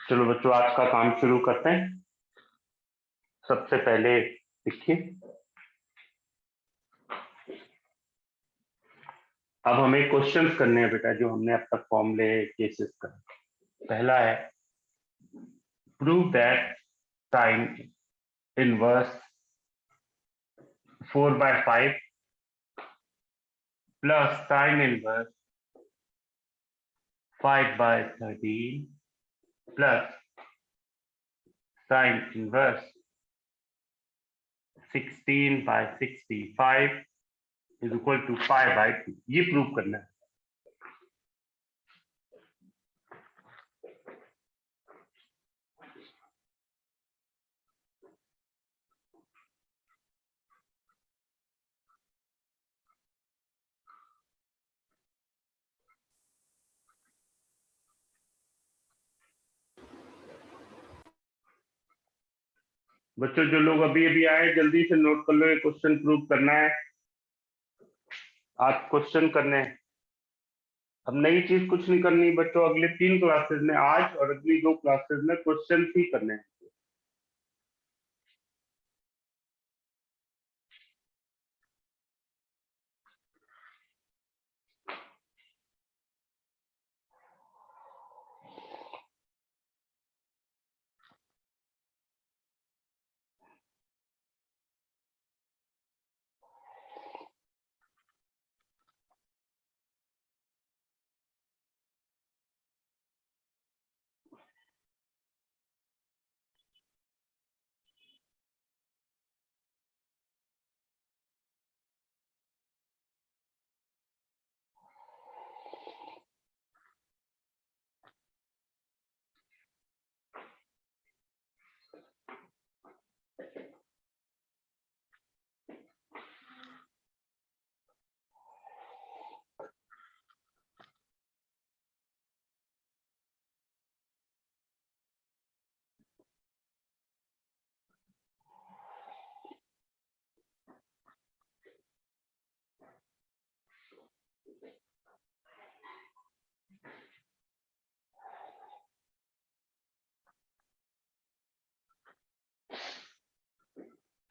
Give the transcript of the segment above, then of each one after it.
चलो बच्चों, आज का काम शुरू करते हैं। सबसे पहले देखिए, अब हमें क्वेश्चंस करने हैं बेटा, जो हमने अब तक फॉर्मूले केसेस करे। पहला है, prove that sine inverse 4/5 plus sine inverse 5/13 plus sine inverse 16/65 is equal to 5/2। ये प्रूव करना है। बच्चों, जो लोग अभी अभी आए, जल्दी से नोट कर लो, ये क्वेश्चन प्रूव करना है। आज क्वेश्चन करने हैं। अब नई चीज कुछ नहीं करनी बच्चों। अगले 3 क्लासेस में, आज और अगली 2 क्लासेस में क्वेश्चन ही करने हैं।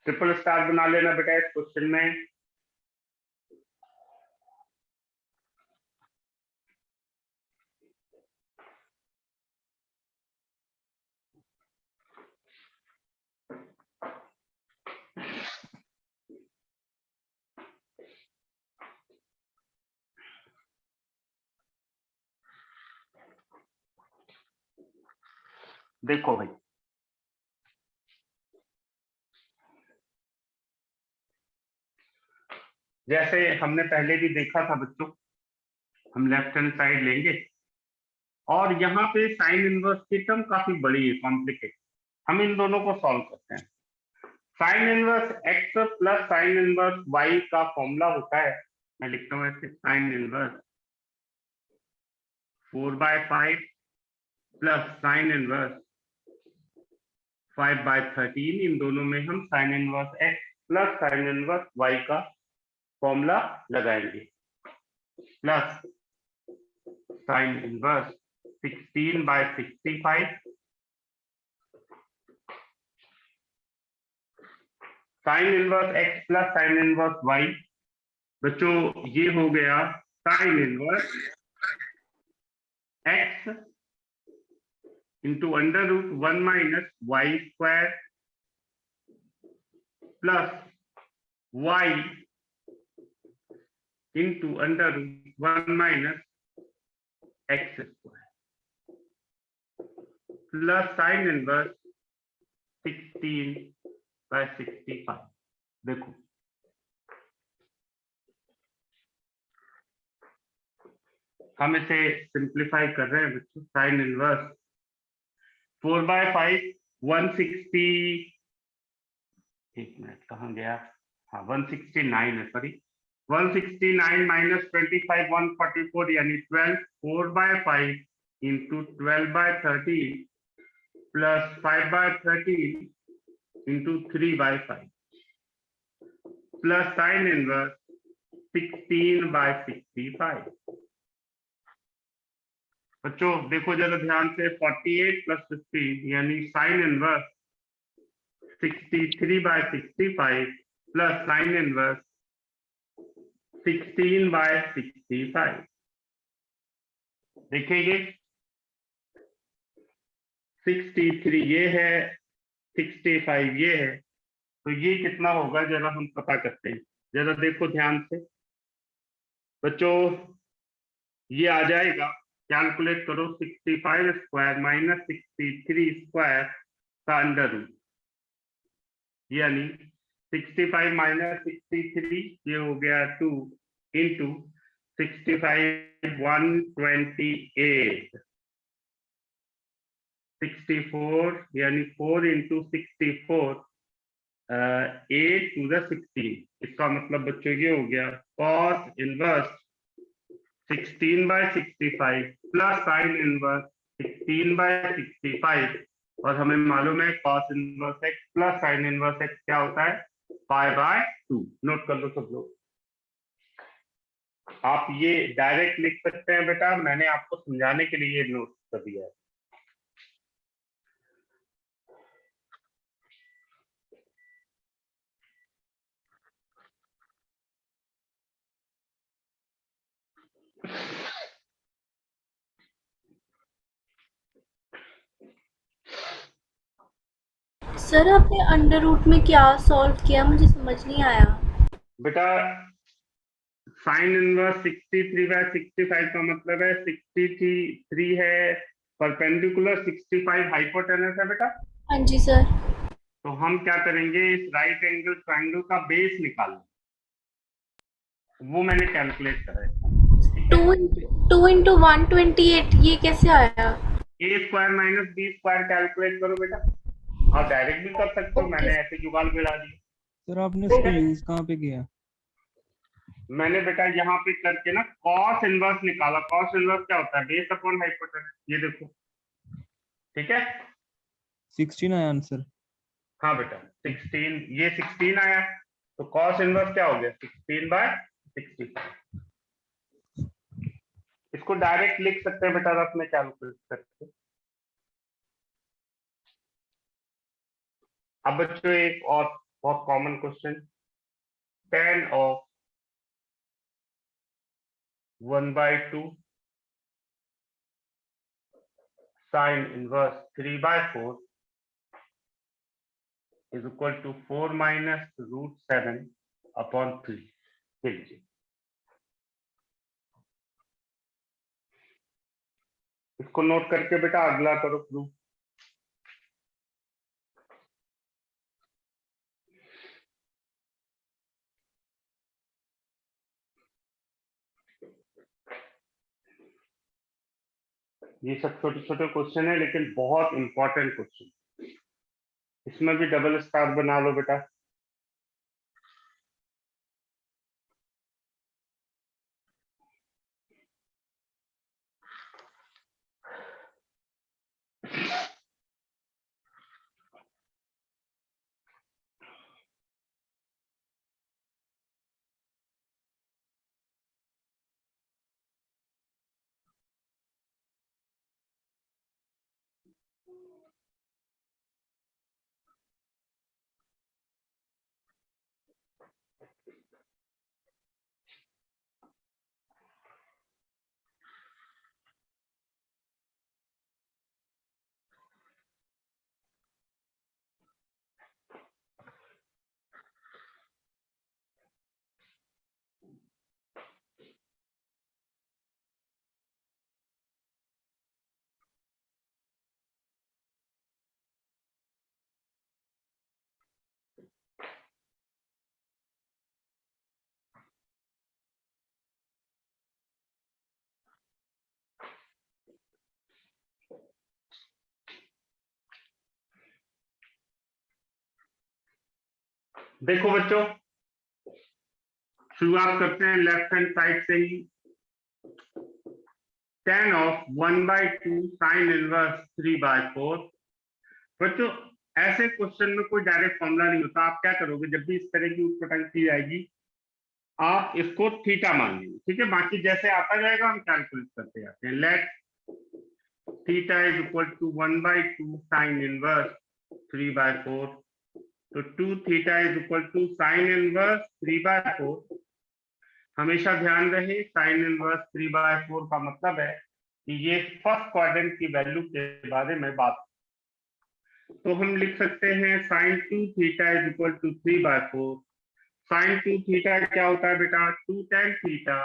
ट्रिपल स्टार बना लेना बेटा इस क्वेश्चन में। देखो भाई, जैसे हमने पहले भी देखा था बच्चों, हम लेफ्ट हैंड साइड लेंगे और यहाँ पे साइन इनवर्स की टर्म काफी बड़ी है, कॉम्प्लिकेटेड। हम इन दोनों को सॉल्व करते हैं। Sine inverse x plus sine inverse y का फॉर्मूला होता है, मैं लिखता हूँ ऐसे, sine inverse 4/5 plus sine inverse 5/13। इन दोनों में हम sine inverse x plus sine inverse y का फॉर्मूला लगाएंगे, plus sine inverse 16/65 sine inverse x plus sine inverse y. बच्चों, ये हो गया sine inverse x into under root 1 minus y square plus y into under root 1 minus x square plus sine inverse 16/65। देखो, हम इसे simplify कर रहे हैं बच्चों। साइन इनवर्स 4/5 160, एक मिनट कहाँ गया, हाँ 169 है, सॉरी 169 माइनस 25 144, यानी 12 4/5 into 12/13 plus 5/13 into 3/5 plus sine inverse 16/65। बच्चों देखो जरा ध्यान से, 48 प्लस 15 यानी sine inverse 63/65 plus sine inverse 16/65। देखिए 63 ये है, 65 ये है, तो ये कितना होगा जरा हम पता करते हैं। जरा देखो ध्यान से बच्चों, ये आ जाएगा, कैलकुलेट करो, 65 स्क्वायर माइनस 63 स्क्वायर का अंडर रूट, यानी 65 माइनस 63 ये हो गया 2 इंटू 65 128 64 यानी 4 इंटू 64 8 टू द 16। इसका मतलब बच्चों ये हो गया cos inverse 16/65 plus sine inverse 16/65, और हमें मालूम है cos inverse x plus sine inverse x क्या होता है, पाई/2। नोट कर लो सब लोग। आप ये डायरेक्ट लिख सकते हैं बेटा, मैंने आपको समझाने के लिए नोट कर दिया है। सर आपने अंडर रूट में क्या सॉल्व किया, मुझे समझ नहीं आया। बेटा साइन इनवर्स 63/65 का मतलब है 63 है परपेंडिकुलर, 65 हाइपोटेनस है बेटा। हाँ जी सर। तो हम क्या करेंगे, इस राइट एंगल ट्राइंगल का बेस निकालना, वो मैंने कैलकुलेट करा है। ठीक है, 2 into 128 ये कैसे आया? A square minus B square calculate करो बेटा, आप डायरेक्ट भी कर सकते हो, ओके मैंने ऐसे जुगाड़ गिरा दिया। सर आपने ठीक इसको है, यूज कहाँ पे किया? मैंने बेटा यहाँ पे करके ना कॉस इनवर्स निकाला। कॉस इनवर्स क्या होता है, बेस अपॉन हाइपोटेनस, ये देखो। ठीक है, 16 आया आंसर। हाँ बेटा 16, ये 16 आया, तो कॉस इनवर्स क्या हो गया 16/65। इसको डायरेक्ट लिख सकते हैं बेटा रफ में कैलकुलेट करके। अब बच्चों एक और बहुत common question, tan of 1/2 sine inverse 3/4 is equal to 4 minus √7 upon 3। लीजिए, इसको नोट करके बेटा अगला करो प्रूफ। ये सब छोटे छोटे क्वेश्चन है लेकिन बहुत इंपॉर्टेंट क्वेश्चन, इसमें भी डबल स्टार बना लो बेटा। देखो बच्चों, शुरुआत करते हैं लेफ्ट हैंड साइड से ही। tan of 1/2 sine inverse 3/4। बच्चों ऐसे क्वेश्चन में कोई डायरेक्ट फॉर्मूला नहीं होता। आप क्या करोगे, जब भी इस तरह की उत्पटाई की जाएगी आप इसको थीटा मान लीजिए, ठीक है, बाकी जैसे आता जाएगा हम कैलकुलेट करते जाते हैं। Let theta is equal to 1/2 sine inverse 3/4। तो 2 theta is equal to sine inverse 3/4। हमेशा ध्यान रहे साइन इनवर्स 3/4 का मतलब है कि ये फर्स्ट क्वाड्रेंट की वैल्यू के बारे में बात। तो हम लिख सकते हैं sine 2 theta is equal to 3/4। Sine 2 theta क्या होता है बेटा, 2 tan theta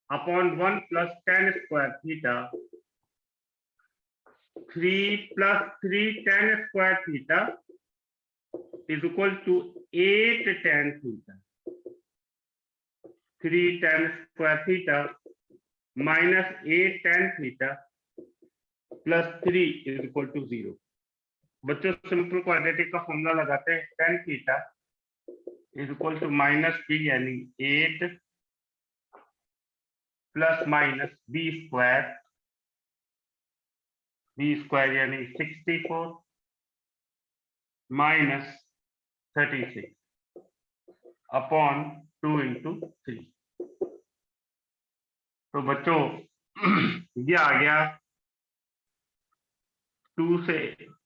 upon 1 plus tan square theta. 3 plus 3 tan square theta is equal to 8 tan theta. 3 tan square theta minus 8 tan theta plus 3 is equal to 0। बच्चों simple quadratic का formula लगाते हैं, tan theta is equal to minus B यानी 8 plus minus B square यानी 64 minus 36 upon 2 into 3। तो बच्चों ये आ गया 2 से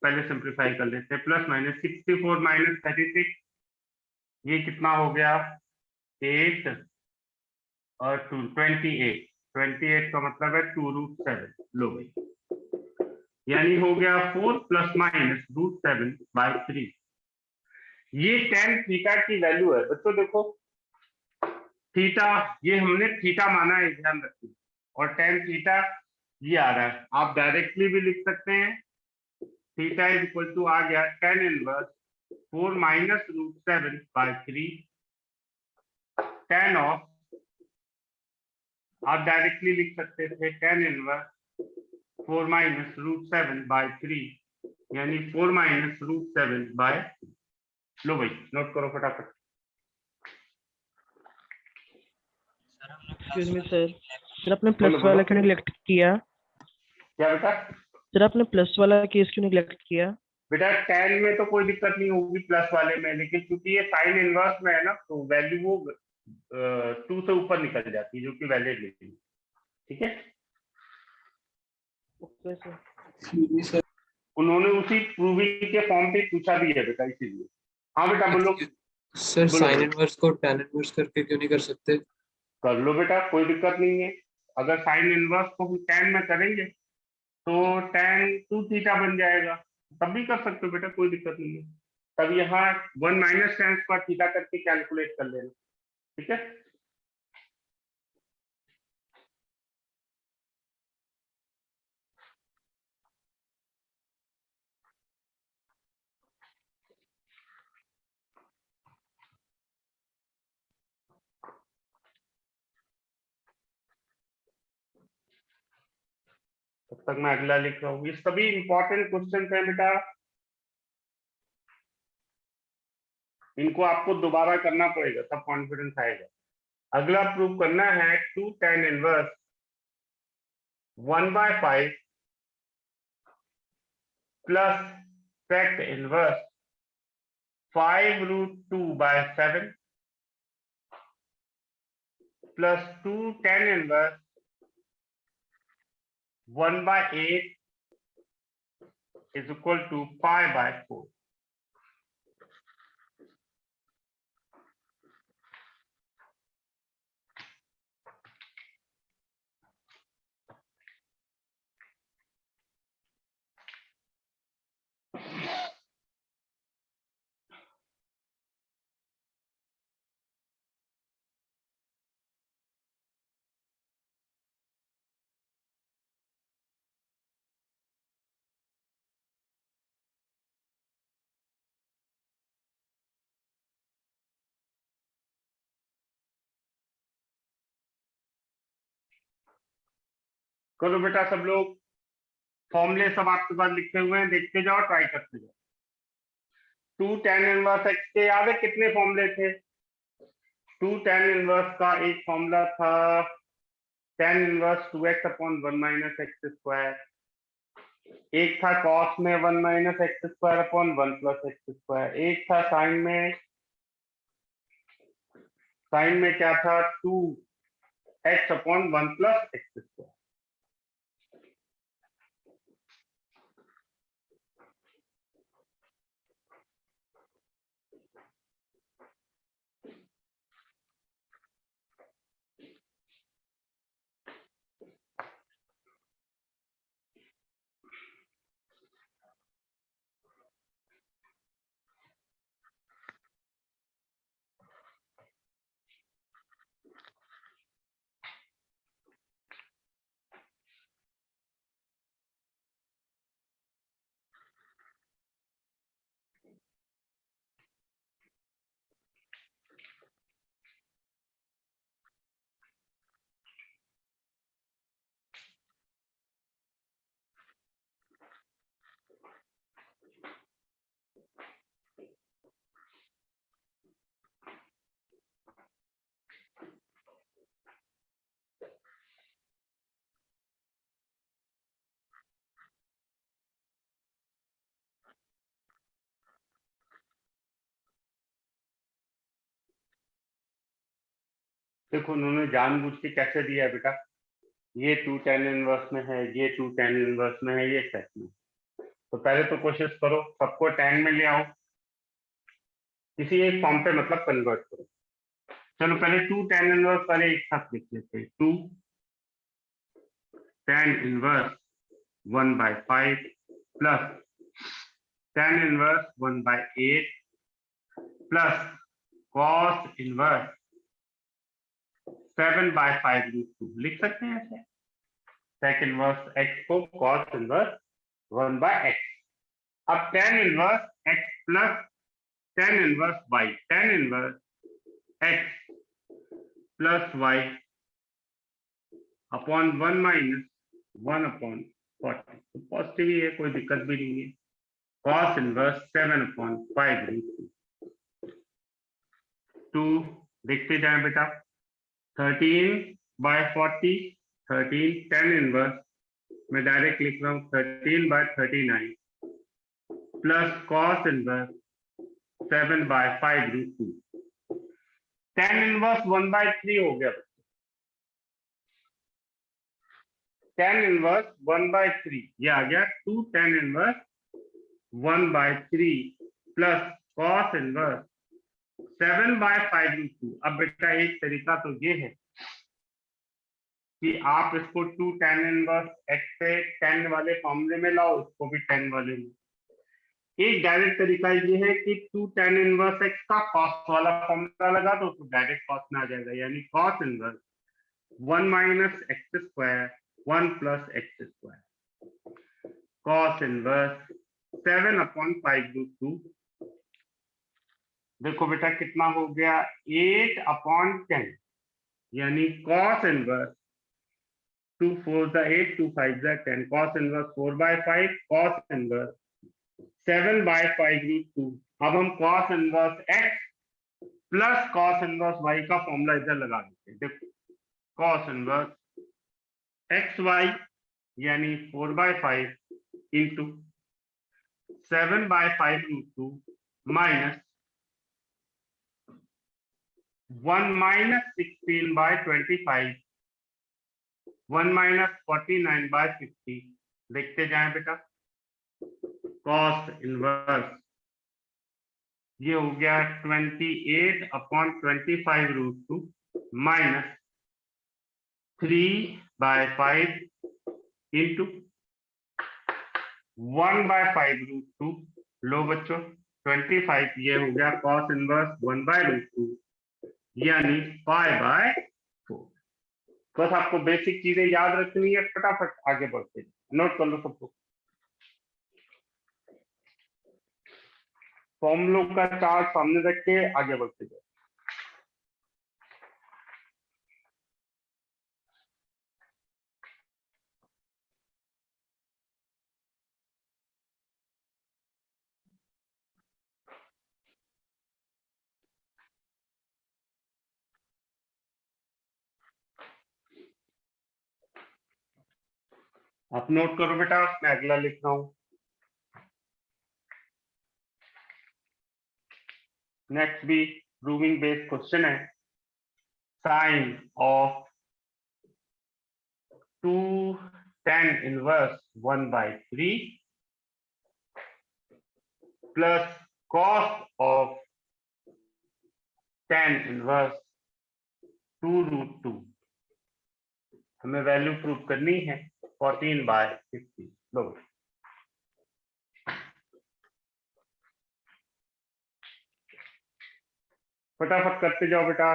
पहले सिंप्लीफाई कर लेते हैं, प्लस माइनस 64 माइनस 36 ये कितना हो गया 8 और 2 28 का मतलब है 2√7। लो भाई यानी हो गया 4 प्लस माइनस √7/3। ये tan थीटा की वैल्यू है बच्चों। देखो थीटा ये हमने थीटा माना है, ध्यान रखिए, और tan थीटा ये आ रहा है। आप डायरेक्टली भी लिख सकते हैं, थीटा इज इक्वल टू आ गया tan inverse 4 minus √7/3 tan of, आप डायरेक्टली लिख सकते थे tan इनवर्स 4 माइनस √7/3 यानी 4 माइनस √7 लो भाई नोट करो फटाफट। एक्सक्यूज मी सर आपने बोलो, प्लस वाला बोलो। क्यों नेग्लेक्ट किया? क्या बेटा? सर आपने प्लस वाला केस क्यों नेग्लेक्ट किया? बेटा tan में तो कोई दिक्कत नहीं होगी प्लस वाले में, लेकिन क्योंकि ये साइन इनवर्स में है ना तो वैल्यू वो 2 से ऊपर निकल जाती है, जो कि वैलिड नहीं है। ठीक है, ओके सर। उन्होंने उसी प्रूविंग के फॉर्म पे पूछा भी है बेटा, इसीलिए। हाँ बेटा बोलो। सर बोलो, साइन बोलो। इनवर्स को tan इनवर्स करके क्यों नहीं कर सकते? कर लो बेटा, कोई दिक्कत नहीं है। अगर साइन इनवर्स को हम tan में करेंगे तो tan 2 थीटा बन जाएगा, तब भी कर सकते हो बेटा, कोई दिक्कत नहीं है। तब यहाँ 1 माइनस tan स्क्वायर थीटा करके कैलकुलेट कर लेना। ठीक है, तब तक मैं अगला लिख रहा हूँ। ये सभी इंपॉर्टेंट क्वेश्चन हैं बेटा, इनको आपको दोबारा करना पड़ेगा तब कॉन्फिडेंस आएगा। अगला प्रूव करना है 2 tan inverse 1/5 plus sec inverse 5√2/7 plus 2 tan inverse 1/8 is equal to pi/4। करो बेटा सब लोग, फॉर्मूले सब आपके पास लिखे हुए हैं, देखते जाओ, ट्राई करते जाओ। 2 tan इनवर्स x के याद है कितने फॉर्मूले थे? 2 tan इनवर्स का एक फॉर्मूला था tan inverse 2x upon 1 minus x square, एक था cos में 1 minus x square upon 1 plus x square, एक था साइन में क्या था 2x upon 1 plus x square. देखो उन्होंने जानबूझ के कैसे दिया है बेटा, ये 2 tan इनवर्स में है, ये 2 tan इनवर्स में है, ये सेट में। तो पहले तो कोशिश करो सबको tan में ले आओ, किसी एक फॉर्म पे मतलब कन्वर्ट करो। चलो पहले 2 tan इनवर्स वाले एक साथ लिख लेते हैं। 2 tan inverse 1/5 plus tan inverse 1/8 plus cos inverse 7/5√2 लिख सकते हैं ऐसे। sec इनवर्स x को cos इनवर्स 1/x। अब tan inverse x plus tan inverse y, tan inverse x plus y upon 1 minus 1/40। तो पॉजिटिव ही है, कोई दिक्कत भी नहीं है। cos inverse 7/5√2। 2 देखते जाएं बेटा। 13/40, 13 tan इनवर्स मैं डायरेक्ट लिख रहा हूँ 13/39 plus cos inverse 7/5√2। tan inverse 1/3 हो गया। tan इनवर्स 1/3 ये आ गया 2 tan inverse 1/3 plus cos inverse 7/5√2। अब बेटा एक तरीका तो ये है कि आप इसको 2 tan इनवर्स x से 10 वाले फॉर्मूले में लाओ, इसको भी 10 वाले में। एक डायरेक्ट तरीका ये है कि 2 tan इनवर्स x का cos वाला फॉर्मूला लगा दो तो डायरेक्ट cos में आ जाएगा, यानी cos inverse 1 minus x square 1 plus x square cos inverse 7/5√2। देखो बेटा कितना हो गया 8/10, यानी cos inverse 2 4 8 2 5 10 cos inverse 4/5 cos inverse 7/5√2। अब हम cos inverse x plus cos inverse y का फॉर्मूला इधर लगा देते हैं। देखो cos इनवर्स xy यानी 4/5 इंटू 7/5√2 माइनस 1 माइनस 16/25 1 माइनस 49/50। देखते जाएं बेटा। cos इनवर्स ये हो गया 28/25√2 माइनस 3/5 इंटू 1/5√2। लो बच्चों 25 ये हो गया cos इनवर्स 1/√2 यानी 5/4। बस आपको बेसिक चीजें याद रखनी है, फटाफट आगे बढ़ते हैं। नोट कर लो सबको। फॉर्मूलों का चार्ट सामने रख के आगे बढ़ते जाए। आप नोट करो बेटा, मैं अगला लिख रहा हूं। नेक्स्ट भी प्रूविंग बेस्ड क्वेश्चन है। Sine of 2 tan inverse 1/3 plus cos of tan inverse 2√2, हमें वैल्यू प्रूव करनी है 14/50। लो फटाफट करते जाओ बेटा।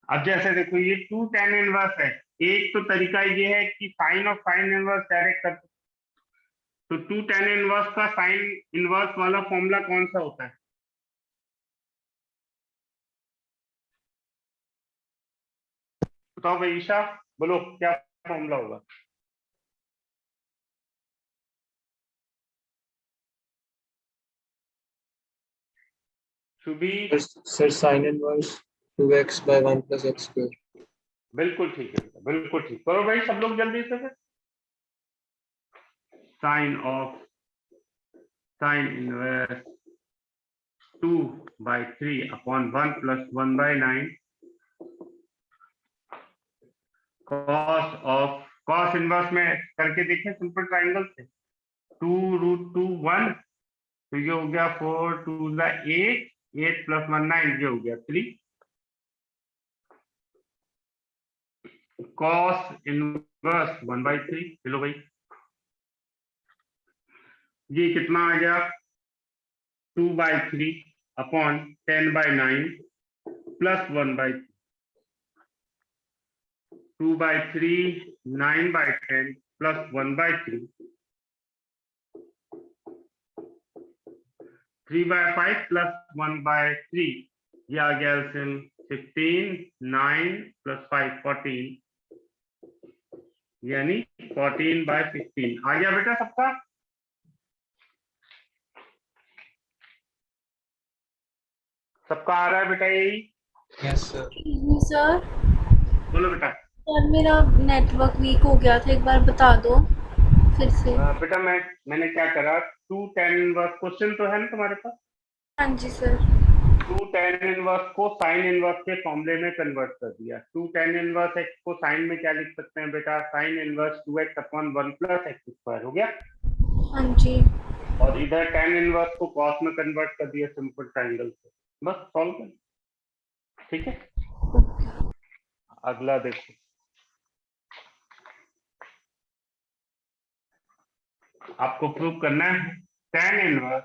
अब जैसे देखो ये 2 tan इनवर्स है, एक तो तरीका ये है कि sine of sine inverse direct कर, तो 2 tan इनवर्स का साइन इनवर्स वाला फॉर्मूला कौन सा होता है? बताओ भाई ईशा, बोलो क्या फॉर्मूला होगा? Shubhi, sir sine inverse 2x/1 + x²। बिल्कुल ठीक है, बिल्कुल ठीक। करो भाई सब लोग जल्दी से। Sine of sine inverse 2/3/1 + 1/9 cos of, cos inverse में करके देखें सिंपल ट्राइंगल से, 2√2 1, तो ये हो गया 4 2 8, 8 + 1 9, ये हो गया 3। कॉस इनवर्स 1/3, चलो भाई ये कितना आ गया 2/3/10/9 + 1/3, 2/3 9/10 + 1/3, 3/5 + 1/3, ये आ गया 15 9 + 5 14, यानी 14/15 आ गया बेटा सबका। सबका आ रहा है बेटा यही? Yes sir. सर बोलो बेटा। सर मेरा नेटवर्क वीक हो गया था, एक बार बता दो फिर से। बेटा मैंने क्या करा, 2 tan इनवर्स क्वेश्चन तो है ना तुम्हारे पास? हाँ जी सर। 2 tan इनवर्स को साइन इनवर्स के फॉर्मूले में कन्वर्ट कर दिया। 2 tan इनवर्स x को साइन में क्या लिख सकते हैं बेटा? साइन इनवर्स 2x/1 + x² हो गया। हाँ जी। और इधर tan इनवर्स को cos में कन्वर्ट कर दिया सिंपल ट्राइंगल से, बस सॉल्व कर। ठीक है, अगला देखो, आपको प्रूव करना है tan inverse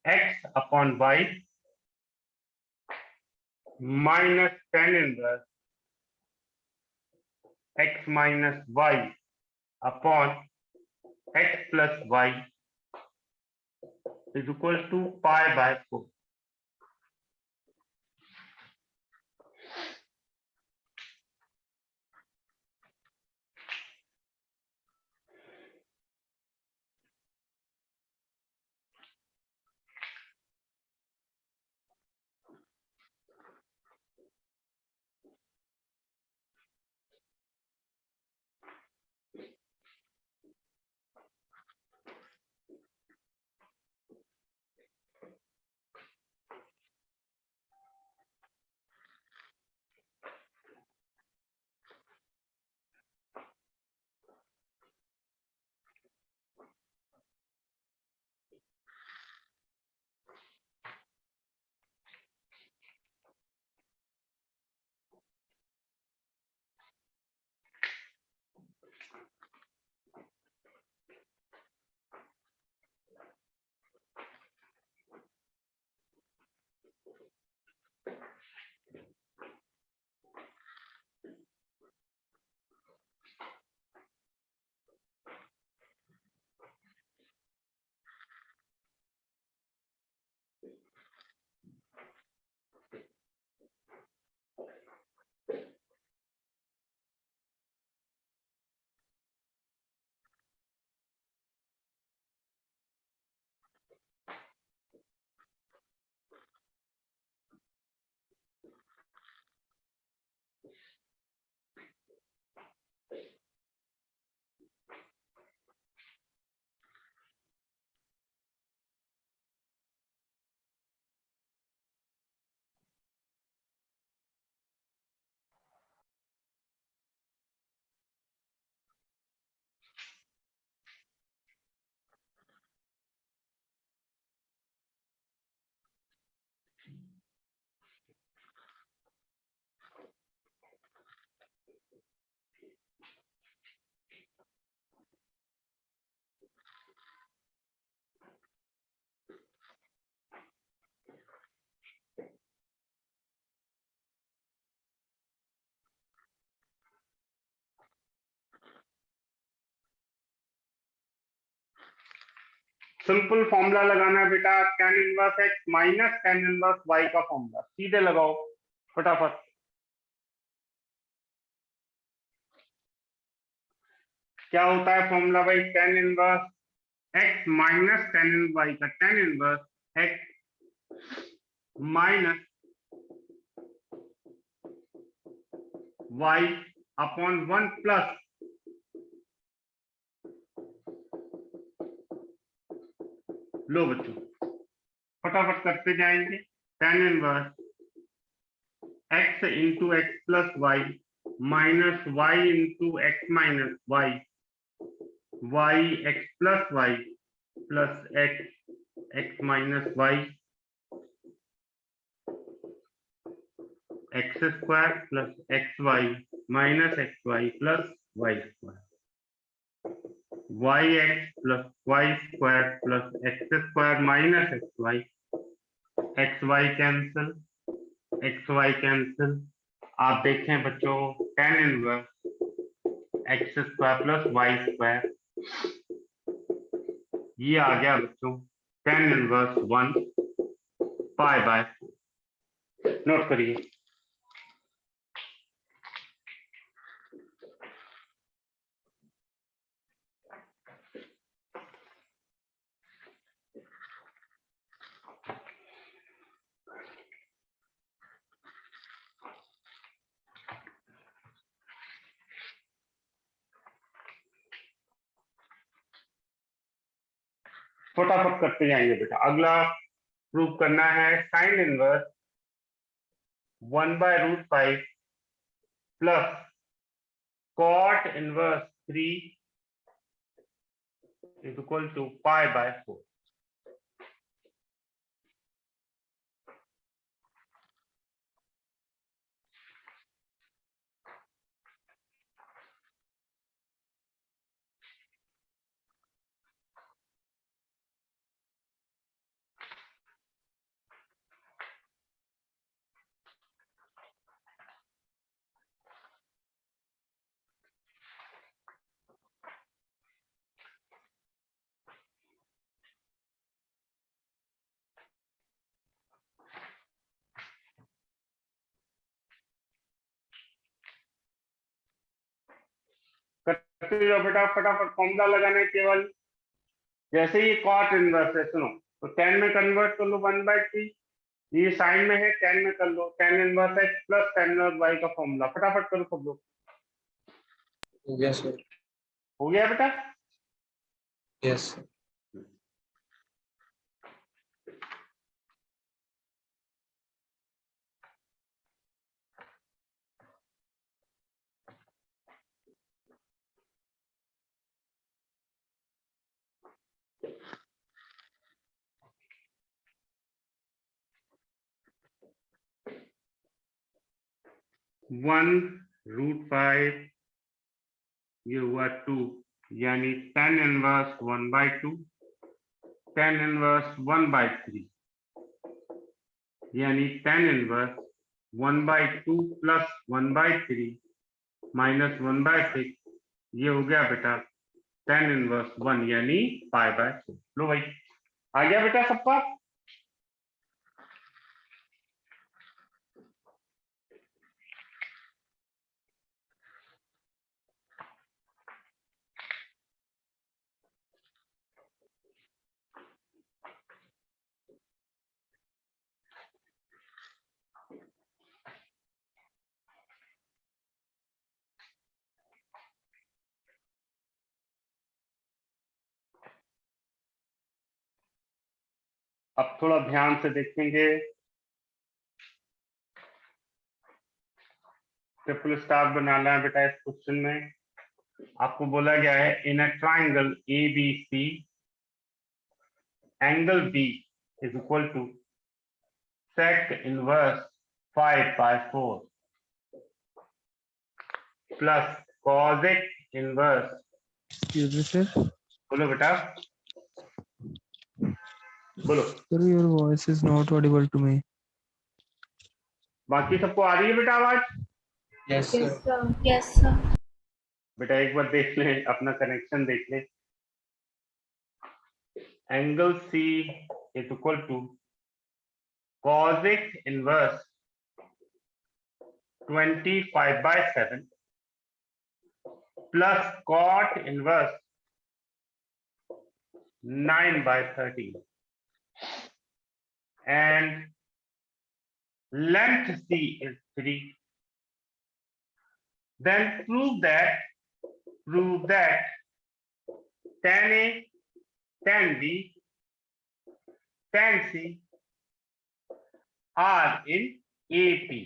x/y minus tan inverse x - y upon x + y = π/4। Simple formula लगाना है बेटा, tan inverse x minus tan inverse y का फॉर्मूला सीधे लगाओ फटाफट। क्या होता है फॉर्मूला भाई? tan inverse x minus tan y का tan inverse x minus y upon 1 plus लो बच्चों फटाफट करते जाएंगे। tan inverse x into x plus y minus y into x minus y, y x plus y plus x minus y, x square plus x y minus x y plus y square, y x plus y square plus x square minus x y cancel, x y cancel. आप देखें बच्चों tan inverse x square plus y square, ये आ गया बच्चों tan inverse 1 pi by 4। Note करिए। फटाफट करते जाएंगे बेटा। अगला प्रूव करना है sine inverse 1/√5 plus cot inverse 3 is equal to pi by 4। करते जाओ बेटा फटाफट। फॉर्मूला लगाना है केवल। जैसे ये कॉट इनवर्स है सुनो तो tan में कन्वर्ट कर लो 1/3, ये साइन में है tan में कर लो tan inverse x plus tan inverse y का फॉर्मूला। फटाफट करो सब लोग। Yes, sir. हो गया बेटा? Yes. वन रूट 5 ये हुआ 2 यानी tan इनवर्स 1/2 tan इनवर्स 1/3 यानी tan इनवर्स 1/2 प्लस 1/3 माइनस 1/6, ये हो गया बेटा tan इनवर्स 1 यानी π/2। लो भाई आ गया बेटा सबका। अब थोड़ा ध्यान से देखेंगे। ट्रिपल स्टार बनाना है बेटा इस क्वेश्चन में। आपको बोला गया है in a triangle ABC angle B is equal to sec inverse 5/4 plus cosec inverse, Excuse me, sir. बोलो बेटा बोलो। Sir, your voice is not audible to me. बाकी सबको आ रही है बेटा आवाज? Yes, sir. Yes, sir. Yes, sir. बेटा एक बार देख लें, अपना कनेक्शन देख लें। Angle C is equal to cosec inverse 25/7 plus cot inverse 9/13 and length C is 3. Then prove that tan A, tan B, tan C are in AP.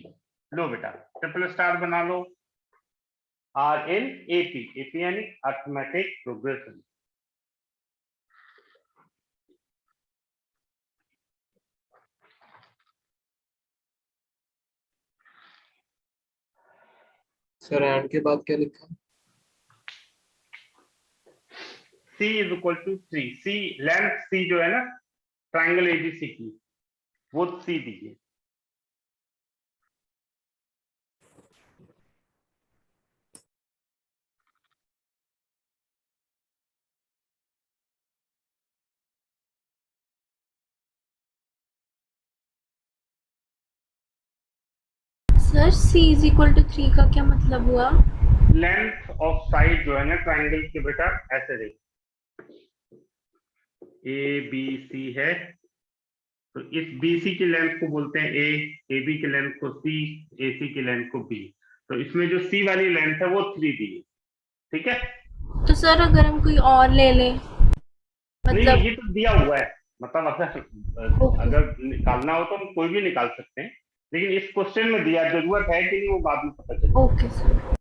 लो बेटा triple star बना लो। आर इन AP, AP यानी arithmetic progression. Sir and के बाद क्या लिखा? C is equal to 3। C length C जो है ना ट्राइंगल ABC की, वो C दीजिए। Sir C is equal to 3 का क्या मतलब हुआ? लेंथ ऑफ साइड जो है ना ट्राइंगल के बेटा ऐसे देख, ABC है तो इस BC की लेंथ को बोलते हैं A, AB की लेंथ को C, AC की लेंथ को B। तो इसमें जो C वाली लेंथ है वो 3 दी है, ठीक है। तो सर अगर हम कोई और ले लें, नहीं मतलब ये तो दिया हुआ है, मतलब अगर निकालना हो तो हम कोई भी निकाल सकते हैं, लेकिन इस क्वेश्चन में दिया, जरूरत है कि नहीं वो बाद में पता चलेगा। Okay sir.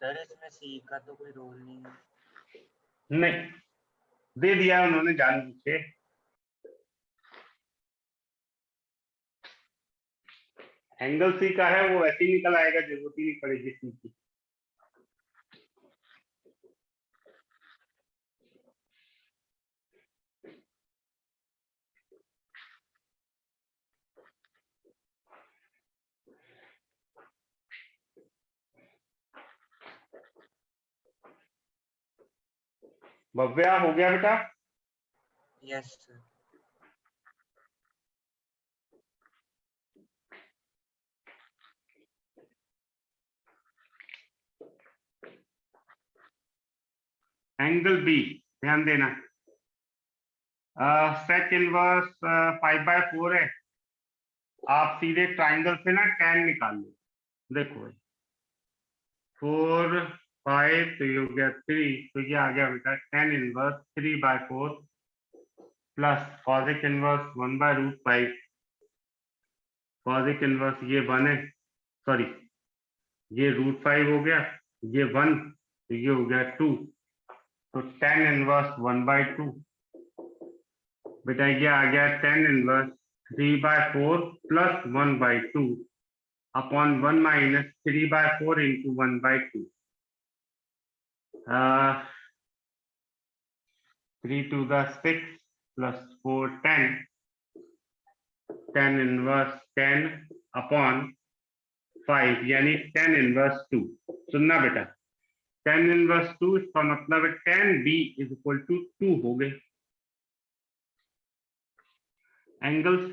सर इसमें सी का तो कोई रोल नहीं है। नहीं दे दिया है उन्होंने जानबूझ के। एंगल C का है वो वैसे ही निकल आएगा, जरूरत ही नहीं पड़ेगी C की। भव्या हो गया बेटा? Yes sir. एंगल B ध्यान देना, सेक इनवर्स 5/4 है। आप सीधे ट्राइंगल से ना tan निकाल लो। देखो 4 5 तो ये हो गया 3, तो ये आ गया बेटा tan inverse 3/4 plus cosec inverse 1/√5। cosec inverse ये 1 है, सॉरी ये √5 हो गया, ये 1 तो ये हो गया 2, तो tan इनवर्स 1/2 बेटा ये आ गया tan inverse 3/4 plus 1/2 upon 1 minus 3/4 into 1/2। 3 to the 6 plus 4 10, tan inverse 10 upon 5 यानी tan inverse 2। सुनना बेटा tan inverse 2 इसका मतलब है tan b is equal to 2 हो गए। एंगल C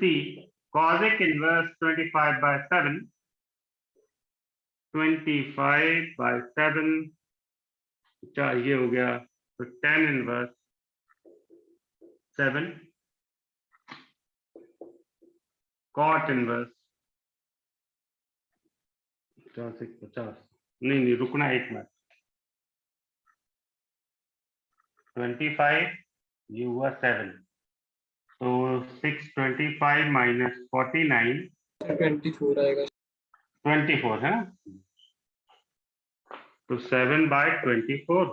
cosec inverse 25/7 25/7 ये हो गया, तो tan inverse 7 cot inverse 50 नहीं रुकना एक मिनट। 25 ये हुआ 7, तो 625 माइनस 49 24 आएगा। 24 है, तो 7/24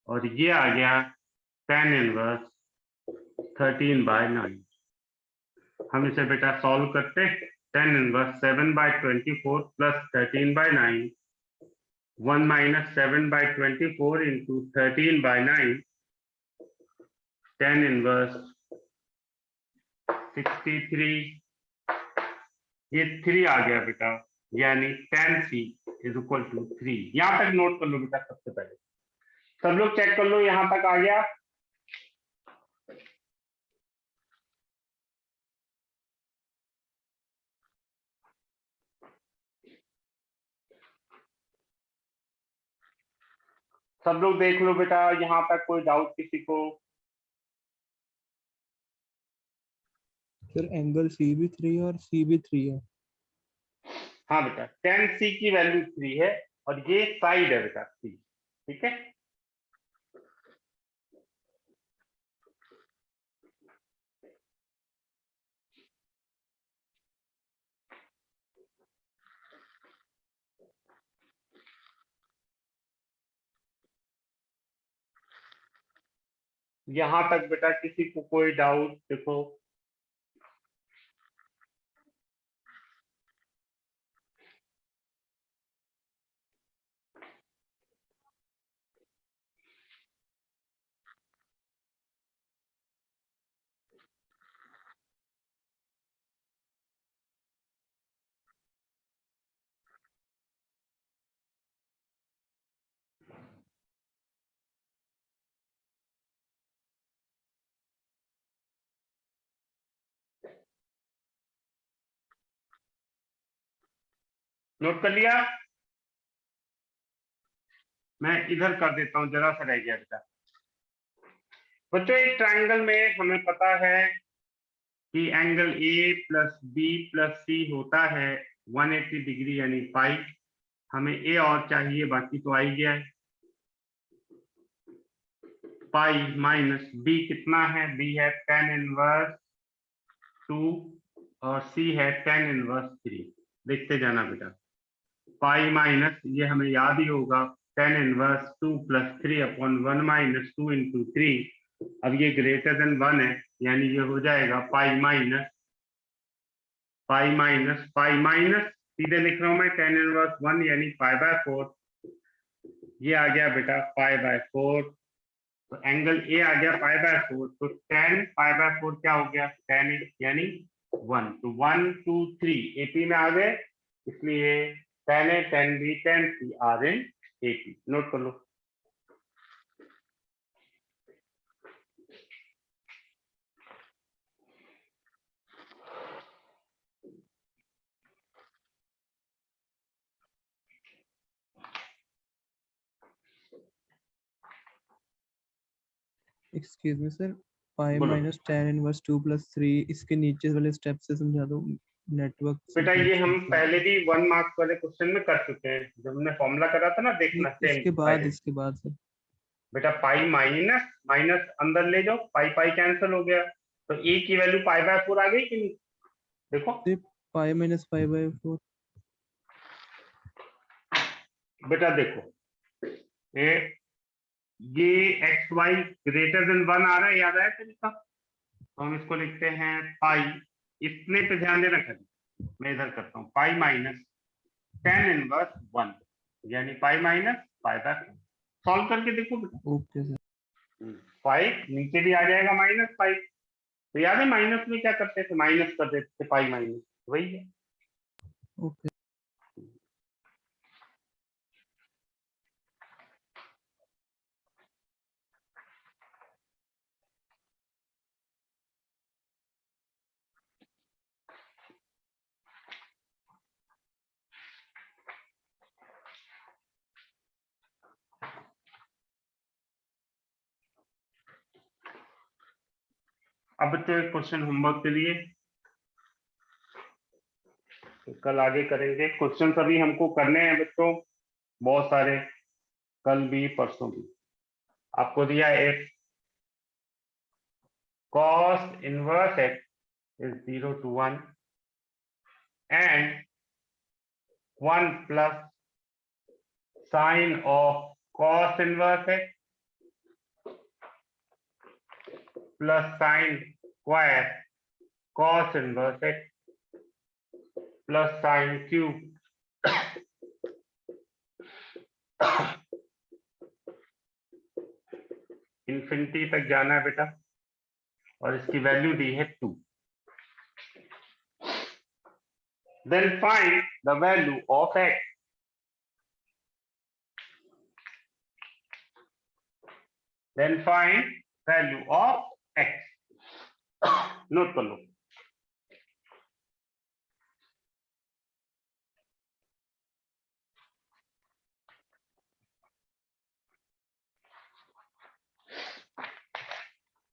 और ये आ गया tan इनवर्स 13/9। हम इसे बेटा सॉल्व करते, tan inverse 7/24 plus 13/9, 1 minus 7/24 into 13/9, tan inverse 63, ये 3 आ गया बेटा, यानी tan C is equal to 3। यहां तक नोट कर लो बेटा, सबसे पहले सब लोग चेक कर लो यहां तक आ गया। सब लोग देख लो बेटा यहां तक, कोई डाउट किसी को? सर एंगल सी भी 3 और सी भी 3 है। हाँ बेटा tan C की वैल्यू 3 है और ये साइड है बेटा C, ठीक है। यहां तक बेटा किसी को कोई डाउट? देखो नोट कर लिया? मैं इधर कर देता हूं, जरा सा रह गया बेटा। बच्चों एक ट्राइंगल में हमें पता है कि angle A plus B plus C होता है 180 डिग्री यानी पाई। हमें ए और चाहिए, बाकी तो आ ही गया है। पाई माइनस बी कितना है? बी है tan इनवर्स 2 और सी है tan इनवर्स 3। देखते जाना बेटा, पाई माइनस ये हमें याद ही होगा tan inverse 2 plus 3 upon 1 minus 2 into 3। अब ये ग्रेटर देन 1 है, यानी ये हो जाएगा पाई माइनस पाई माइनस सीधे लिख रहा हूं मैं tan इनवर्स 1 यानी π/4। ये आ गया बेटा π/4, तो एंगल ए आ गया π/4, तो tan π/4 क्या हो गया? tan यानी 1, तो 1 2 3 एपी में आ गए, इसलिए tan A tan B tan C are in AP. Note कर लो। एक्सक्यूज मी सर, पाई बोलो। माइनस tan इनवर्स 2 प्लस 3 इसके नीचे वाले स्टेप से समझा दो नेटवर्क बेटा ये हम सीक्वेंस। पहले भी 1 मार्क्स वाले क्वेश्चन में कर चुके हैं, जब हमने फॉर्मूला करा था ना, देखना इसके बाद सर बेटा पाई माइनस माइनस अंदर ले जाओ, पाई पाई कैंसिल हो गया, तो ए की वैल्यू पाई बाय 4 आ गई कि नहीं? देखो पाई माइनस पाई बाय 4। बेटा देखो ये एक्स वाई ग्रेटर देन 1 आ रहा है, याद आया तरीका? तो हम इसको लिखते हैं पाई, इतने पे ध्यान देना कभी, मैं इधर करता हूँ पाई माइनस tan इनवर्स 1, यानी pi minus pi by 4। Solve करके देखो बेटा। Okay sir. 5 नीचे भी आ जाएगा -5, तो याद है माइनस में क्या करते थे, माइनस कर देते थे, पाई माइनस वही है। ओके अब तो एक क्वेश्चन होमवर्क के लिए, तो कल आगे करेंगे। क्वेश्चन अभी हमको करने हैं बच्चों बहुत सारे, कल भी परसों भी। आपको दिया एक cos inverse x is 0 to 1 and 1 plus sin of cos inverse x plus sin square cos inverse x plus sin cube infinity तक जाना है बेटा, और इसकी वैल्यू दी है 2। Then find the value of x. Then find value of x. Note कर लो।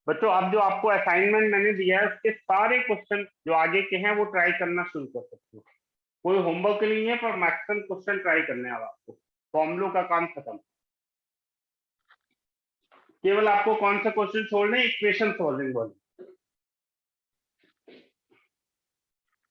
बच्चों अब जो आपको असाइनमेंट मैंने दिया है उसके सारे क्वेश्चन जो आगे के हैं वो ट्राई करना शुरू कर सकते हो। कोई होमवर्क नहीं है, पर मैक्सिमम क्वेश्चन ट्राई करने हैं अब आपको। फॉर्मूलों का काम खत्म, केवल आपको कौन सा क्वेश्चन छोड़ने, इक्वेशन सॉल्विंग वाले।